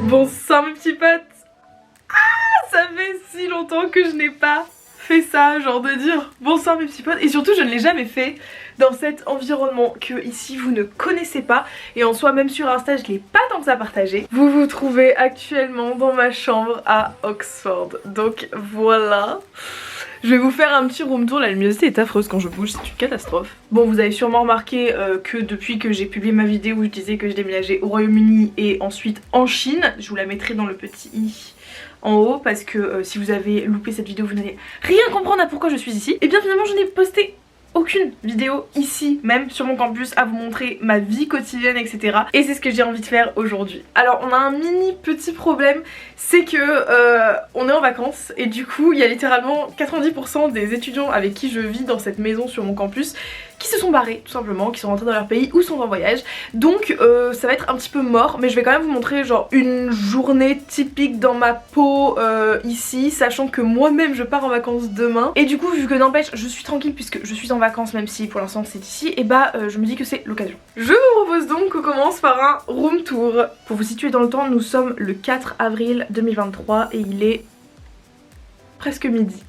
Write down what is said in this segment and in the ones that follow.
Bonsoir mes petits potes. Ah, ça fait si longtemps que je n'ai pas fait ça, genre de dire bonsoir mes petits potes. Et surtout je ne l'ai jamais fait dans cet environnement que ici vous ne connaissez pas. Et en soi même sur Insta je l'ai pas tant que ça partagé. Vous vous trouvez actuellement dans ma chambre à Oxford. Donc voilà. Je vais vous faire un petit room tour, la luminosité est affreuse quand je bouge, c'est une catastrophe. Bon, vous avez sûrement remarqué que depuis que j'ai publié ma vidéo où je disais que je déménageais au Royaume-Uni et ensuite en Chine, je vous la mettrai dans le petit i en haut parce que si vous avez loupé cette vidéo vous n'allez rien comprendre à pourquoi je suis ici. Et bien finalement je n'ai posté aucune vidéo ici même sur mon campus à vous montrer ma vie quotidienne etc. Et c'est ce que j'ai envie de faire aujourd'hui. Alors on a un mini petit problème, c'est que on est en vacances et du coup il y a littéralement 90% des étudiants avec qui je vis dans cette maison sur mon campus qui se sont barrés tout simplement, qui sont rentrés dans leur pays ou sont en voyage. Donc ça va être un petit peu mort, mais je vais quand même vous montrer genre une journée typique dans ma peau ici, sachant que moi-même je pars en vacances demain. Et du coup vu que n'empêche je suis tranquille puisque je suis en vacances même si pour l'instant c'est ici, et bah je me dis que c'est l'occasion. Je vous propose donc qu'on commence par un room tour. Pour vous situer dans le temps, nous sommes le 4 avril 2023 et il est presque midi.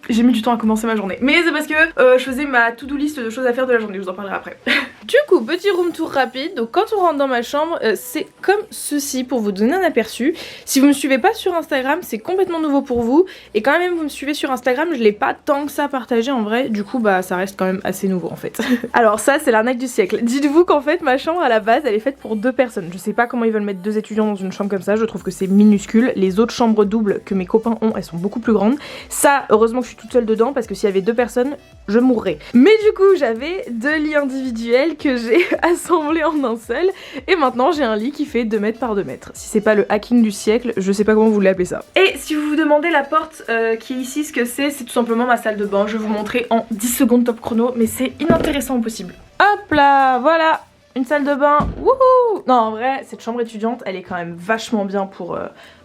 J'ai mis du temps à commencer ma journée, mais c'est parce que je faisais ma to-do list de choses à faire de la journée, je vous en parlerai après. Du coup, petit room tour rapide, donc quand on rentre dans ma chambre, c'est comme ceci pour vous donner un aperçu. Si vous me suivez pas sur Instagram, c'est complètement nouveau pour vous, et quand même vous me suivez sur Instagram, je l'ai pas tant que ça partagé en vrai, du coup bah ça reste quand même assez nouveau en fait. Alors ça c'est l'arnaque du siècle. Dites-vous qu'en fait ma chambre à la base elle est faite pour 2 personnes. Je sais pas comment ils veulent mettre 2 étudiants dans une chambre comme ça, je trouve que c'est minuscule. Les autres chambres doubles que mes copains ont, elles sont beaucoup plus grandes. Ça, heureusement que je suis toute seule dedans parce que s'il y avait 2 personnes, je mourrais. Mais du coup j'avais 2 lits individuels que j'ai assemblés en un seul et maintenant j'ai un lit qui fait 2 mètres par 2 mètres. Si c'est pas le hacking du siècle, je sais pas comment vous voulez appeler ça. Et si vous vous demandez la porte qui est ici ce que c'est tout simplement ma salle de bain. Je vais vous montrer en 10 secondes top chrono, mais c'est inintéressant au possible. Hop là, voilà, une salle de bain, wouhou. Non en vrai cette chambre étudiante elle est quand même vachement bien pour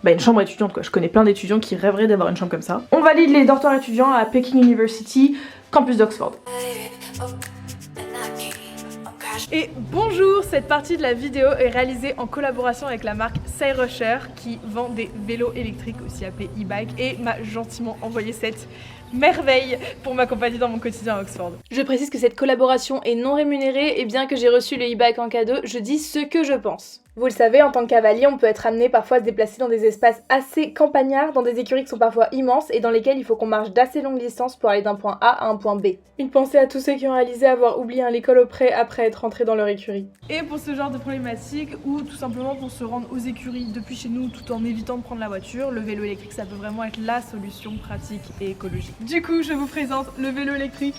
une chambre étudiante quoi. Je connais plein d'étudiants qui rêveraient d'avoir une chambre comme ça. On valide les dortoirs étudiants à Peking University, campus d'Oxford. Et bonjour, cette partie de la vidéo est réalisée en collaboration avec la marque Cyrusher qui vend des vélos électriques aussi appelés e-bike et m'a gentiment envoyé cette merveille pour m'accompagner dans mon quotidien à Oxford. Je précise que cette collaboration est non rémunérée et bien que j'ai reçu le e-bike en cadeau, je dis ce que je pense. Vous le savez, en tant que cavalier, on peut être amené parfois à se déplacer dans des espaces assez campagnards, dans des écuries qui sont parfois immenses et dans lesquelles il faut qu'on marche d'assez longues distances pour aller d'un point A à un point B. Une pensée à tous ceux qui ont réalisé avoir oublié un l'école au pré après être rentrés dans leur écurie. Et pour ce genre de problématique, ou tout simplement pour se rendre aux écuries depuis chez nous tout en évitant de prendre la voiture, le vélo électrique ça peut vraiment être la solution pratique et écologique. Du coup, je vous présente le vélo électrique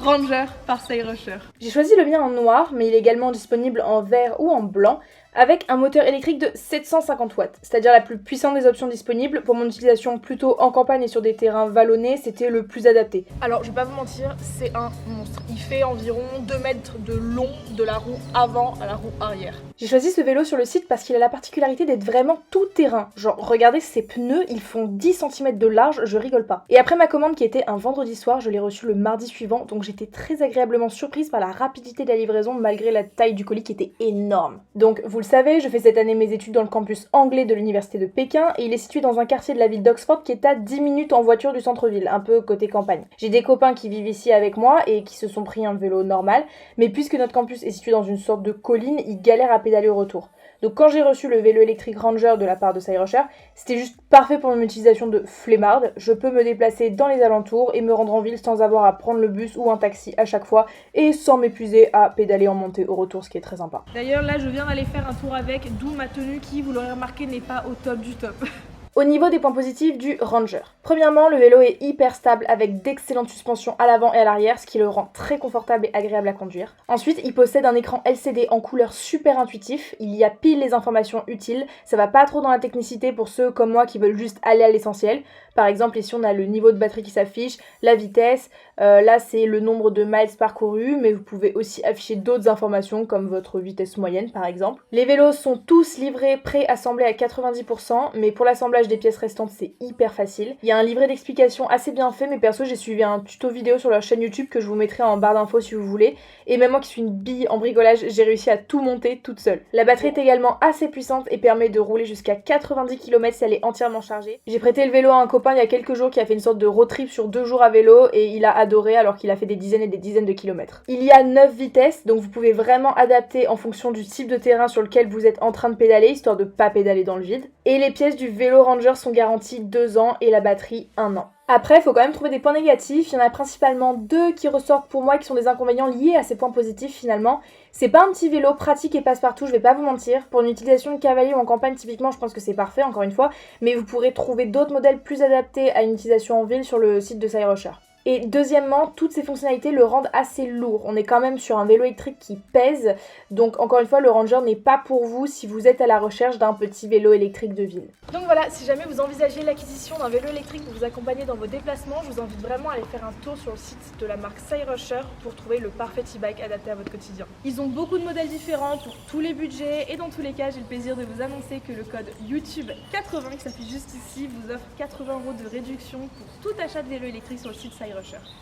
Ranger par Cyrusher. J'ai choisi le mien en noir, mais il est également disponible en vert ou en blanc, avec un moteur électrique de 750 watts, c'est-à-dire la plus puissante des options disponibles. Pour mon utilisation plutôt en campagne et sur des terrains vallonnés, c'était le plus adapté. Alors je vais pas vous mentir, c'est un monstre. Il fait environ 2 mètres de long de la roue avant à la roue arrière. J'ai choisi ce vélo sur le site parce qu'il a la particularité d'être vraiment tout terrain. Genre regardez ses pneus, ils font 10 cm de large, je rigole pas. Et après ma commande qui était un vendredi soir, je l'ai reçue le mardi suivant, donc j'étais très agréablement surprise par la rapidité de la livraison malgré la taille du colis qui était énorme. Donc vous le savez, je fais cette année mes études dans le campus anglais de l'université de Pékin et il est situé dans un quartier de la ville d'Oxford qui est à 10 minutes en voiture du centre-ville, un peu côté campagne. J'ai des copains qui vivent ici avec moi et qui se sont pris un vélo normal, mais puisque notre campus est situé dans une sorte de colline, ils galèrent à pédaler au retour. Donc quand j'ai reçu le vélo électrique Ranger de la part de Cyrusher, c'était juste parfait pour mon utilisation de flemmarde. Je peux me déplacer dans les alentours et me rendre en ville sans avoir à prendre le bus ou un taxi à chaque fois et sans m'épuiser à pédaler en montée au retour, ce qui est très sympa. D'ailleurs là je viens d'aller faire un tour avec, d'où ma tenue qui, vous l'aurez remarqué, n'est pas au top du top. Au niveau des points positifs du Ranger. Premièrement, le vélo est hyper stable avec d'excellentes suspensions à l'avant et à l'arrière, ce qui le rend très confortable et agréable à conduire. Ensuite, il possède un écran LCD en couleur super intuitif, il y a pile les informations utiles, ça va pas trop dans la technicité pour ceux comme moi qui veulent juste aller à l'essentiel. Par exemple ici on a le niveau de batterie qui s'affiche, la vitesse, là c'est le nombre de miles parcourus, mais vous pouvez aussi afficher d'autres informations comme votre vitesse moyenne par exemple. Les vélos sont tous livrés pré-assemblés à 90%, mais pour l'assemblage des pièces restantes c'est hyper facile. Il y a un livret d'explication assez bien fait, mais perso j'ai suivi un tuto vidéo sur leur chaîne YouTube que je vous mettrai en barre d'infos si vous voulez, et même moi qui suis une bille en bricolage, j'ai réussi à tout monter toute seule. La batterie est également assez puissante et permet de rouler jusqu'à 90 km si elle est entièrement chargée. J'ai prêté le vélo à un copain il y a quelques jours qui a fait une sorte de road trip sur 2 jours à vélo et il a adoré alors qu'il a fait des dizaines et des dizaines de kilomètres. Il y a 9 vitesses, donc vous pouvez vraiment adapter en fonction du type de terrain sur lequel vous êtes en train de pédaler, histoire de pas pédaler dans le vide. Et les pièces du vélo Ranger sont garanties 2 ans et la batterie 1 an. Après, il faut quand même trouver des points négatifs. Il y en a principalement 2 qui ressortent pour moi qui sont des inconvénients liés à ces points positifs finalement. C'est pas un petit vélo pratique et passe-partout, je vais pas vous mentir. Pour une utilisation de cavalier ou en campagne typiquement, je pense que c'est parfait encore une fois. Mais vous pourrez trouver d'autres modèles plus adaptés à une utilisation en ville sur le site de CyRusher. Et deuxièmement, toutes ces fonctionnalités le rendent assez lourd. On est quand même sur un vélo électrique qui pèse. Donc encore une fois, le Ranger n'est pas pour vous si vous êtes à la recherche d'un petit vélo électrique de ville. Donc voilà, si jamais vous envisagez l'acquisition d'un vélo électrique pour vous accompagner dans vos déplacements, je vous invite vraiment à aller faire un tour sur le site de la marque CyRusher pour trouver le parfait e-bike adapté à votre quotidien. Ils ont beaucoup de modèles différents pour tous les budgets et dans tous les cas, j'ai le plaisir de vous annoncer que le code YouTube80 qui s'affiche juste ici vous offre 80 € de réduction pour tout achat de vélo électrique sur le site CyRusher.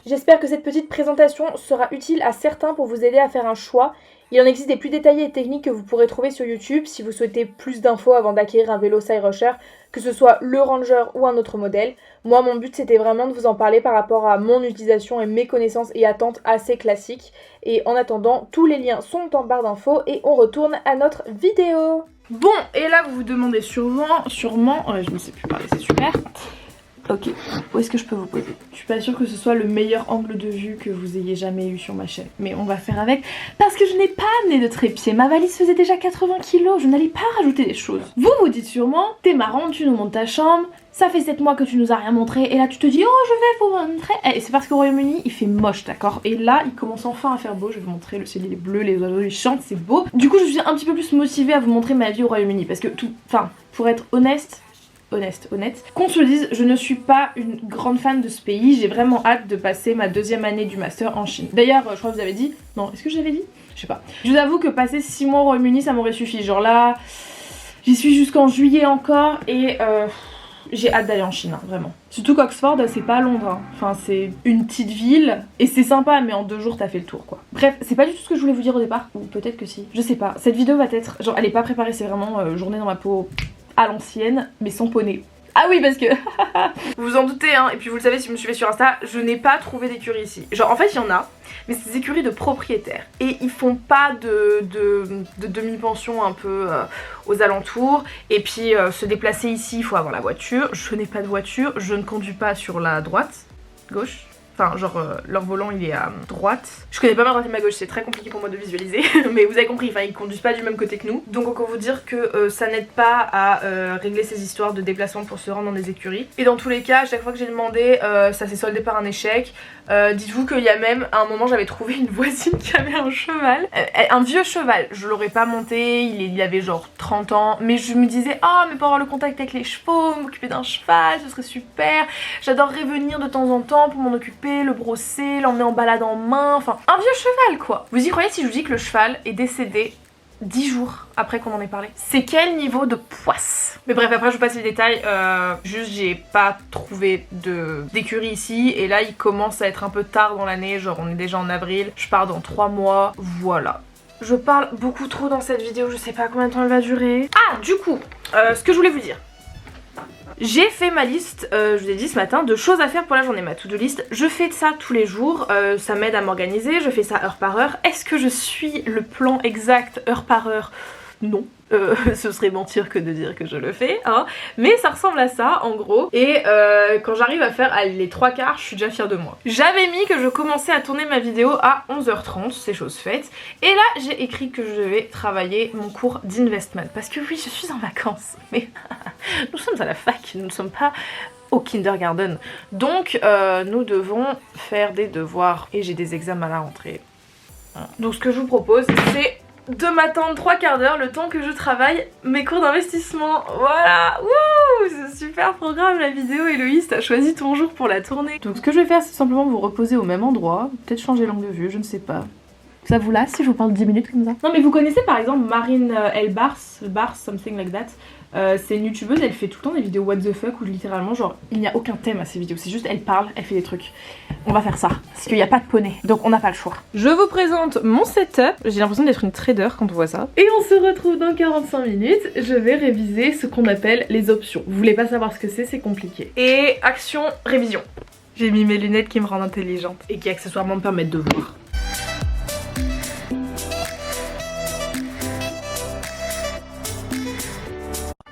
J'espère que cette petite présentation sera utile à certains pour vous aider à faire un choix. Il en existe des plus détaillés et techniques que vous pourrez trouver sur YouTube si vous souhaitez plus d'infos avant d'acquérir un vélo CyRusher, que ce soit le Ranger ou un autre modèle. Moi, mon but c'était vraiment de vous en parler par rapport à mon utilisation et mes connaissances et attentes assez classiques. Et en attendant, tous les liens sont en barre d'infos et on retourne à notre vidéo. Bon, et là vous vous demandez sûrement, je ne sais plus parler, c'est super. Ok, où est-ce que je peux vous poser? Je suis pas sûre que ce soit le meilleur angle de vue que vous ayez jamais eu sur ma chaîne. Mais on va faire avec, parce que je n'ai pas amené de trépied. Ma valise faisait déjà 80 kg, je n'allais pas rajouter des choses. Vous vous dites sûrement, t'es marrante, tu nous montres ta chambre, ça fait 7 mois que tu nous as rien montré, et là tu te dis, oh je vais vous montrer. Et c'est parce qu'au Royaume-Uni, il fait moche, d'accord? Et là, il commence enfin à faire beau, je vais vous montrer, le ciel il est bleu, les oiseaux ils chantent, c'est beau. Du coup, je suis un petit peu plus motivée à vous montrer ma vie au Royaume-Uni, parce que pour être honnête, qu'on se le dise, je ne suis pas une grande fan de ce pays, j'ai vraiment hâte de passer ma 2e année du master en Chine. D'ailleurs, je crois que vous avez dit, non, est-ce que je l'avais dit? Je sais pas. Je vous avoue que passer 6 mois au Royaume-Uni, ça m'aurait suffi, genre là, j'y suis jusqu'en juillet encore, et j'ai hâte d'aller en Chine, hein, vraiment. Surtout qu'Oxford, c'est pas Londres, hein. Enfin c'est une petite ville, et c'est sympa, mais en 2 jours t'as fait le tour quoi. Bref, c'est pas du tout ce que je voulais vous dire au départ, ou peut-être que si, je sais pas. Cette vidéo va être, genre elle est pas préparée, c'est vraiment journée dans ma peau à l'ancienne, mais sans poney. Ah oui, parce que vous vous en doutez, hein, et puis vous le savez si vous me suivez sur Insta, je n'ai pas trouvé d'écurie ici. Genre en fait il y en a, mais c'est des écuries de propriétaires. Et ils font pas de demi-pension un peu aux alentours. Et puis se déplacer ici, il faut avoir la voiture. Je n'ai pas de voiture, je ne conduis pas sur la droite, gauche. Enfin genre leur volant il est à droite. Je connais pas ma droite et ma gauche, c'est très compliqué pour moi de visualiser. Mais vous avez compris, enfin ils conduisent pas du même côté que nous. Donc encore vous dire que ça n'aide pas à régler ces histoires de déplacement pour se rendre dans des écuries. Et dans tous les cas, à chaque fois que j'ai demandé, ça s'est soldé par un échec. Dites-vous qu'il y a même, à un moment j'avais trouvé une voisine qui avait un cheval. Un vieux cheval, je l'aurais pas monté, il avait genre 30 ans. Mais je me disais, oh mais pour avoir le contact avec les chevaux, m'occuper d'un cheval, ce serait super. J'adorerais venir de temps en temps pour m'en occuper, le brosser, l'emmener en balade en main, enfin un vieux cheval quoi. Vous y croyez si je vous dis que le cheval est décédé 10 jours après qu'on en ait parlé? C'est quel niveau de poisse? Mais bref, après je vous passe les détails, juste j'ai pas trouvé d'écurie ici et là il commence à être un peu tard dans l'année, genre on est déjà en avril, je pars dans 3 mois, voilà. Je parle beaucoup trop dans cette vidéo, je sais pas combien de temps elle va durer. Ah du coup, ce que je voulais vous dire. J'ai fait ma liste, je vous ai dit ce matin, de choses à faire pour la journée, ma to-do list. Je fais ça tous les jours, ça m'aide à m'organiser, je fais ça heure par heure. Est-ce que je suis le plan exact heure par heure? Non. Ce serait mentir que de dire que je le fais, hein. Mais ça ressemble à ça en gros. Et quand j'arrive à faire les 3/4, je suis déjà fière de moi. J'avais mis que je commençais à tourner ma vidéo à 11h30, c'est chose faite. Et là j'ai écrit que je vais travailler mon cours d'investment. Parce que oui, je suis en vacances. Mais nous sommes à la fac, nous ne sommes pas au kindergarten. Donc nous devons faire des devoirs. Et j'ai des examens à la rentrée. Donc ce que je vous propose c'est de m'attendre 3/4 d'heure le temps que je travaille mes cours d'investissement. Voilà, wouh! ce super programme, la vidéo. Héloïse, t'as choisi ton jour pour la tournée. Donc ce que je vais faire, c'est simplement vous reposer au même endroit, peut-être changer l'angle de vue, je ne sais pas. Ça vous lasse si je vous parle 10 minutes comme ça? Non mais vous connaissez par exemple Marine Bars, something like that. C'est une youtubeuse, elle fait tout le temps des vidéos what the fuck où littéralement genre il n'y a aucun thème à ses vidéos, c'est juste elle parle, elle fait des trucs. On va faire ça, parce qu'il n'y a pas de poney, donc on n'a pas le choix. Je vous présente mon setup, j'ai l'impression d'être une trader quand on voit ça. Et on se retrouve dans 45 minutes, je vais réviser ce qu'on appelle les options. Vous voulez pas savoir ce que c'est compliqué. Et action, révision. J'ai mis mes lunettes qui me rendent intelligente et qui accessoirement me permettent de voir.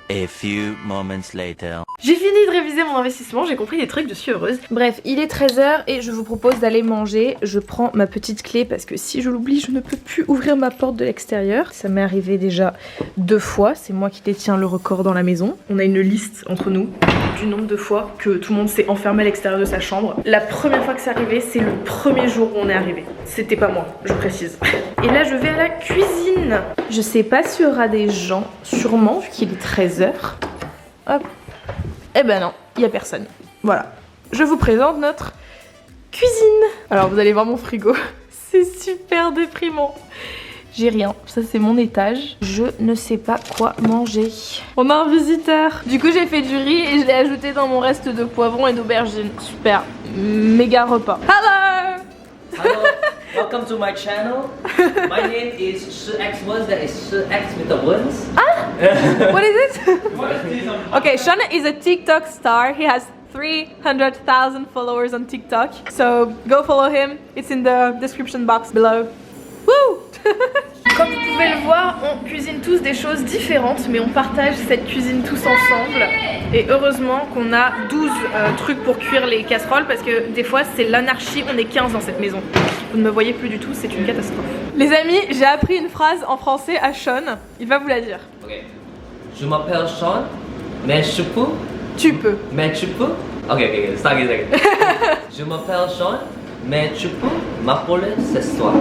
A few moments later. J'ai fini de réviser mon investissement, j'ai compris des trucs, je suis heureuse. Bref, il est 13h et je vous propose d'aller manger. Je prends ma petite clé parce que si je l'oublie, je ne peux plus ouvrir ma porte de l'extérieur. Ça m'est arrivé déjà 2 fois, c'est moi qui détiens le record dans la maison. On a une liste entre nous du nombre de fois que tout le monde s'est enfermé à l'extérieur de sa chambre. La première fois que c'est arrivé, c'est le premier jour où on est arrivé. C'était pas moi, je précise. Et là, je vais à la cuisine. Je sais pas s'il y aura des gens, sûrement, vu qu'il est 13h. Hop. Eh ben non, il y a personne. Voilà. Je vous présente notre cuisine. Alors vous allez voir mon frigo. C'est super déprimant. J'ai rien. Ça c'est mon étage. Je ne sais pas quoi manger. On a un visiteur. Du coup j'ai fait du riz et je l'ai ajouté dans mon reste de poivrons et d'aubergines. Super. Méga repas. Hello! Hello, welcome to my channel. My name is ShiX1, that is ShiX with the ones. What is it? Okay, Sean is a TikTok star. He has 300,000 followers on TikTok. So go follow him. It's in the description box below. Woo! Comme vous pouvez le voir, on cuisine tous des choses différentes, mais on partage cette cuisine tous ensemble. Et heureusement qu'on a 12 trucs pour cuire les casseroles, parce que des fois c'est l'anarchie, on est 15 dans cette maison. Vous ne me voyez plus du tout, c'est une catastrophe. Les amis, j'ai appris une phrase en français à Sean, il va vous la dire. Ok. Je m'appelle Sean, mais je peux. Tu peux. Mais tu peux. Ok, start again. Je m'appelle Sean, mais tu peux m'appeler cette toi.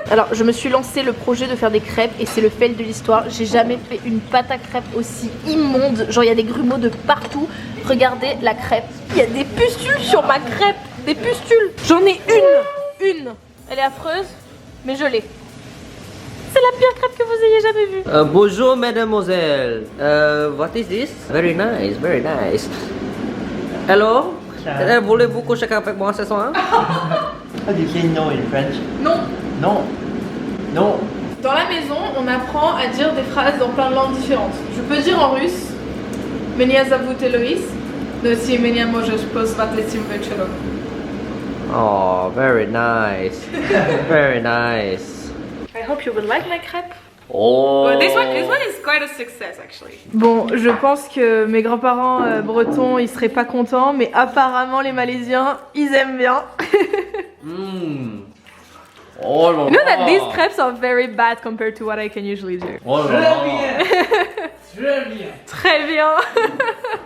Alors je me suis lancé le projet de faire des crêpes et c'est le fail de l'histoire. J'ai jamais fait une pâte à crêpes aussi immonde. Genre il y a des grumeaux de partout. Regardez la crêpe. Il y a des pustules sur ma crêpe. Des pustules. J'en ai une. Elle est affreuse, mais je l'ai. C'est la pire crêpe que vous ayez jamais vue. Bonjour mademoiselle. What is this? Very nice, very nice. Hello? Voulez-vous coucher avec moi ce soir? How do you say no in French? Non. No. No. Dans la maison, on apprend à dire des phrases dans plein de langues différentes. Je peux dire en russe Меня зовут Héloïse. Но si меня можешь позвать летим вечером. Oh, very nice. Very nice. I hope you will like my crêpe. Oh. Well, this one is quite a success actually. Bon, je pense que mes grands-parents bretons, ils seraient pas contents, mais apparemment les Malaisiens, ils aiment bien. Oh là là. You know that these crepes are very bad compared to what I can usually do. Oh là là. Très bien.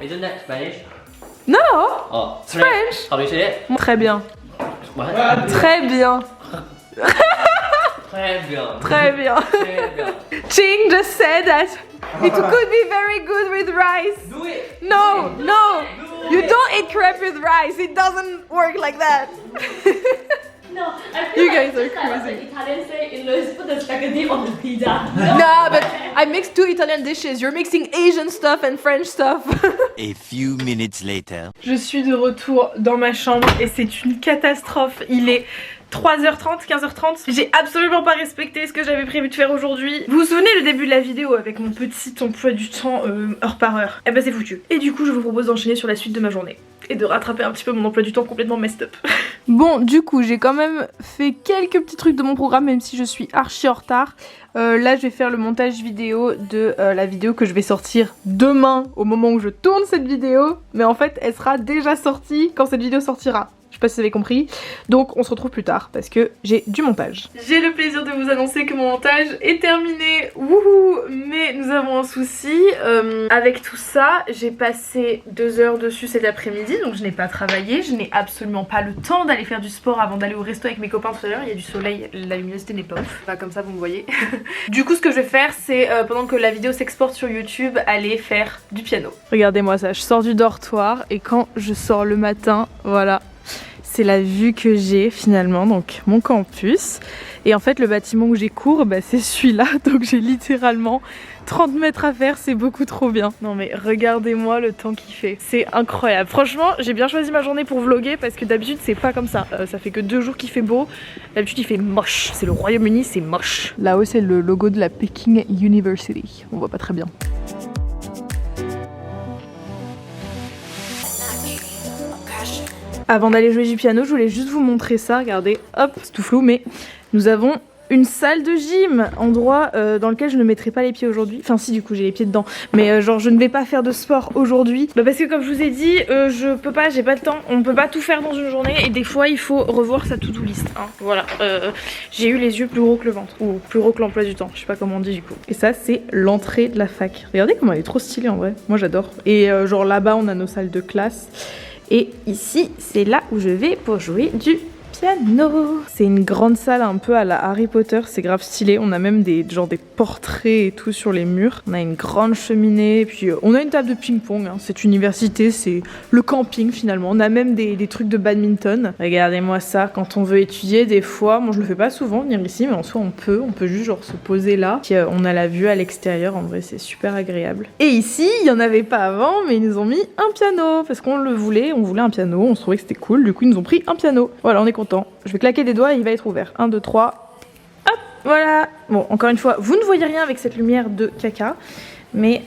Isn't that Spanish? No. Oh, French. How do you say it? Très bien. What? Très bien. Très bien. Très bien. Très bien. Ching just said that it could be very good with rice. Do it. No, no. You don't eat crepe with rice. It doesn't work like that. No, I feel You like guys are just like what crazy. the Italians say in Louis, put the spaghetti on the pizza. Nah, but I mixed 2 Italian dishes. You're mixing Asian stuff and French stuff. A few minutes later. Je suis de retour dans ma chambre et c'est une catastrophe. Il est 3h30, 15h30. J'ai absolument pas respecté ce que j'avais prévu de faire aujourd'hui. Vous vous souvenez le début de la vidéo avec mon petit emploi du temps heure par heure? Eh ben c'est foutu. Et du coup je vous propose d'enchaîner sur la suite de ma journée et de rattraper un petit peu mon emploi du temps complètement messed up. Bon, du coup, j'ai quand même fait quelques petits trucs de mon programme, même si je suis archi en retard. Là, je vais faire le montage vidéo de la vidéo que je vais sortir demain, au moment où je tourne cette vidéo. Mais en fait, elle sera déjà sortie quand cette vidéo sortira. Je pas si vous avez compris. Donc on se retrouve plus tard parce que j'ai du montage. J'ai le plaisir de vous annoncer que mon montage est terminé. Wouhou! Mais nous avons un souci. Avec tout ça, j'ai passé 2 heures dessus cet après-midi, donc je n'ai pas travaillé. Je n'ai absolument pas le temps d'aller faire du sport avant d'aller au resto avec mes copains tout à l'heure. Il y a du soleil, la luminosité n'est pas ouf. Pas comme ça, vous me voyez. Du coup, ce que je vais faire, c'est pendant que la vidéo s'exporte sur YouTube, aller faire du piano. Regardez-moi ça, je sors du dortoir et quand je sors le matin, voilà, c'est la vue que j'ai finalement, donc mon campus. Et en fait le bâtiment où j'ai cours, bah, c'est celui-là, donc j'ai littéralement 30 mètres à faire, c'est beaucoup trop bien. Non mais regardez-moi le temps qu'il fait, c'est incroyable. Franchement, j'ai bien choisi ma journée pour vlogger parce que d'habitude c'est pas comme ça. Ça fait que 2 jours qu'il fait beau, d'habitude il fait moche. C'est le Royaume-Uni, c'est moche. Là-haut c'est le logo de la Peking University, on voit pas très bien. Avant d'aller jouer du piano, je voulais juste vous montrer ça, regardez, hop, c'est tout flou, mais nous avons une salle de gym, endroit dans lequel je ne mettrai pas les pieds aujourd'hui. Enfin si, du coup j'ai les pieds dedans, mais genre je ne vais pas faire de sport aujourd'hui. Bah, parce que comme je vous ai dit, je peux pas, j'ai pas le temps, on peut pas tout faire dans une journée et des fois il faut revoir sa to-do list. Hein. Voilà, j'ai eu les yeux plus gros que le ventre, ou plus gros que l'emploi du temps, je sais pas comment on dit du coup. Et ça c'est l'entrée de la fac. Regardez comment elle est trop stylée en vrai, moi j'adore. Et genre là-bas on a nos salles de classe. Et ici, c'est là où je vais pour jouer du piano. C'est une grande salle un peu à la Harry Potter, c'est grave stylé. On a même des portraits et tout sur les murs. On a une grande cheminée, puis on a une table de ping-pong. Hein. Cette université, c'est le camping finalement. On a même des trucs de badminton. Regardez-moi ça, quand on veut étudier, des fois, moi je le fais pas souvent venir ici, mais en soi on peut juste genre se poser là. Puis on a la vue à l'extérieur, en vrai c'est super agréable. Et ici, il y en avait pas avant, mais ils nous ont mis un piano parce qu'on le voulait, on voulait un piano, on se trouvait que c'était cool, du coup ils nous ont pris un piano. Voilà, on est content. Je vais claquer des doigts et il va être ouvert. 1, 2, 3. Hop, voilà. Bon, encore une fois, vous ne voyez rien avec cette lumière de caca, mais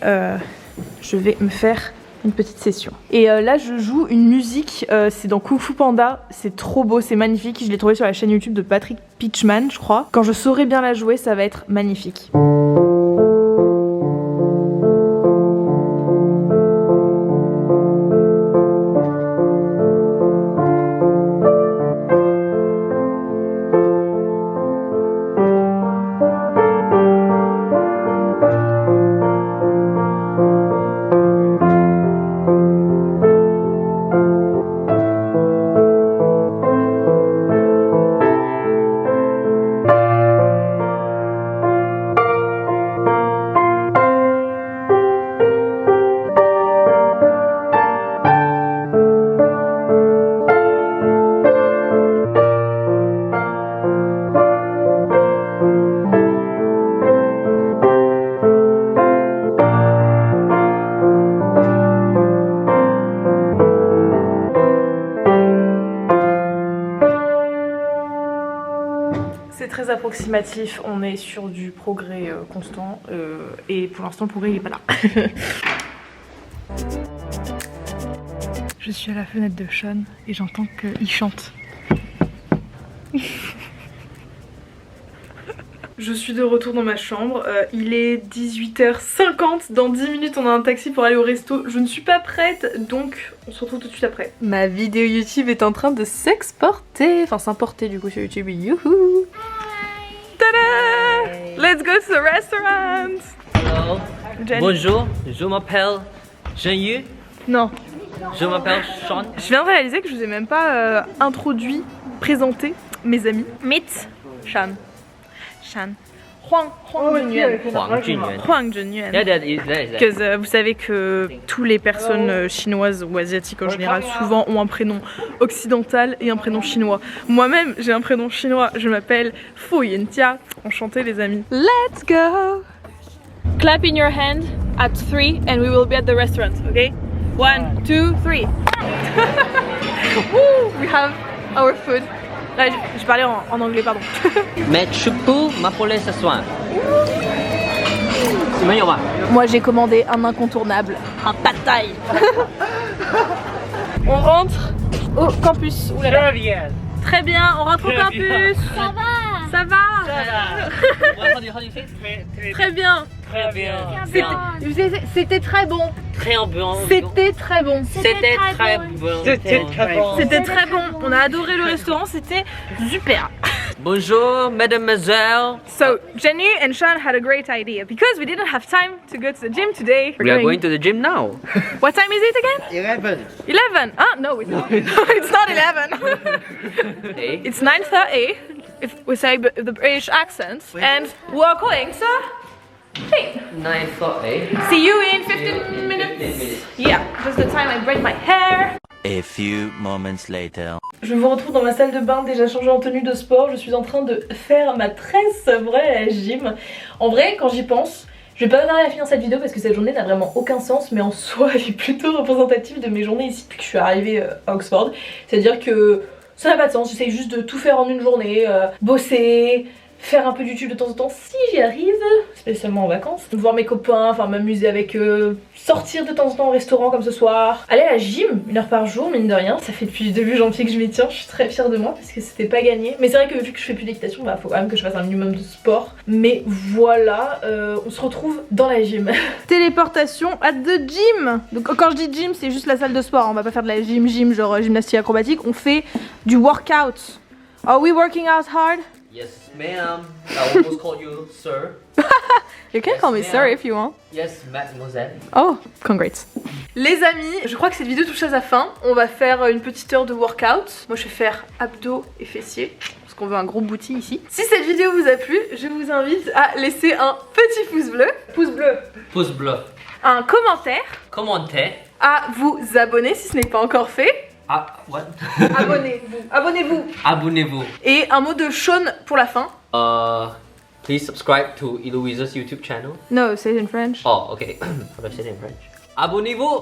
je vais me faire une petite session. Et là, je joue une musique, c'est dans Kung Fu Panda, c'est trop beau, c'est magnifique. Je l'ai trouvé sur la chaîne YouTube de Patrick Pitchman, je crois. Quand je saurai bien la jouer, ça va être magnifique. Très approximatif, on est sur du progrès constant et pour l'instant le progrès il est pas là. Je suis à la fenêtre de Sean et j'entends qu'il chante. Je suis de retour dans ma chambre, il est 18h50, dans 10 minutes on a un taxi pour aller au resto, je ne suis pas prête donc on se retrouve tout de suite après. Ma vidéo YouTube est en train de s'exporter, enfin s'importer du coup sur YouTube, youhou. Tada! Let's go to the restaurant! Hello. Jenny. Bonjour, je m'appelle Jean-Yu. Non. Je m'appelle Sean. Je viens de réaliser que je vous ai même pas introduit, présenté mes amis. Meet Shan. Huang Junyuan. Huang Junyuan. Yeah, that is that. Parce que vous savez que toutes les personnes chinoises ou asiatiques en général souvent ont un prénom occidental et un prénom chinois. Moi-même j'ai un prénom chinois, je m'appelle Fu Yintia. Enchantée les amis. Let's go! Clap in your hand at 3 and we will be at the restaurant, okay? 1, 2, 3. Woo! We have our food. Là, je parlais en anglais, pardon. Mais tu peux m'appeler ce soir. Moi, j'ai commandé un incontournable, un pad thai. On rentre au campus. Oulala. Très bien, on rentre au campus. Ça va. Ça va. Très bien. Très bien. C'était très bon. Très bien. C'était très bon. C'était très bon. C'était très bon. C'était très bon. On a adoré le restaurant, c'était super. Bonjour, mademoiselle. So, Jenny and Sean had a great idea. Because we didn't have time to go to the gym today. We are going to the gym now. What time is it again? 11. 11. Ah, no, it's not. It's not 11. Hey. It's 9:30, if we say the British accent. And we're going, so... Hey, 9:30. see you in 15 minutes. Yeah, just the time I braid my hair. A few moments later. Je vous retrouve dans ma salle de bain, déjà changée en tenue de sport. Je suis en train de faire ma tresse vraie à la gym. En vrai, quand j'y pense, je vais pas tarder à finir cette vidéo parce que cette journée n'a vraiment aucun sens, mais en soi, elle est plutôt représentative de mes journées ici depuis que je suis arrivée à Oxford. C'est-à-dire que ça n'a pas de sens, j'essaye juste de tout faire en une journée, bosser, faire un peu de YouTube de temps en temps si j'y arrive, spécialement en vacances, voir mes copains, enfin m'amuser avec eux, sortir de temps en temps au restaurant comme ce soir, aller à la gym 1 heure par jour, mine de rien, ça fait depuis le début janvier que je m'y tiens, je suis très fière de moi parce que c'était pas gagné, mais c'est vrai que vu que je fais plus d'équitation, bah faut quand même que je fasse un minimum de sport, mais voilà, on se retrouve dans la gym. Téléportation at the gym. Donc quand je dis gym, c'est juste la salle de sport, on va pas faire de la gym genre gymnastique acrobatique, on fait du workout. Are we working out hard? Yes, ma'am. I almost called you sir. You can Yes, call me ma'am. sir if you want. Yes, mademoiselle. Oh, congrats. Les amis, je crois que cette vidéo touche à sa fin. On va faire une petite heure de workout. Moi je vais faire abdos et fessiers parce qu'on veut un gros booty ici. Si cette vidéo vous a plu, je vous invite à laisser un petit pouce bleu, Pouce bleu. un commentaire, Commentaire. à vous abonner si ce n'est pas encore fait. Ah, what? Abonnez-vous Abonnez-vous. et un mot de Sean pour la fin. Please subscribe to Eloise's YouTube channel. No, say it in French. Oh, okay. How do I say it in French? Abonnez-vous.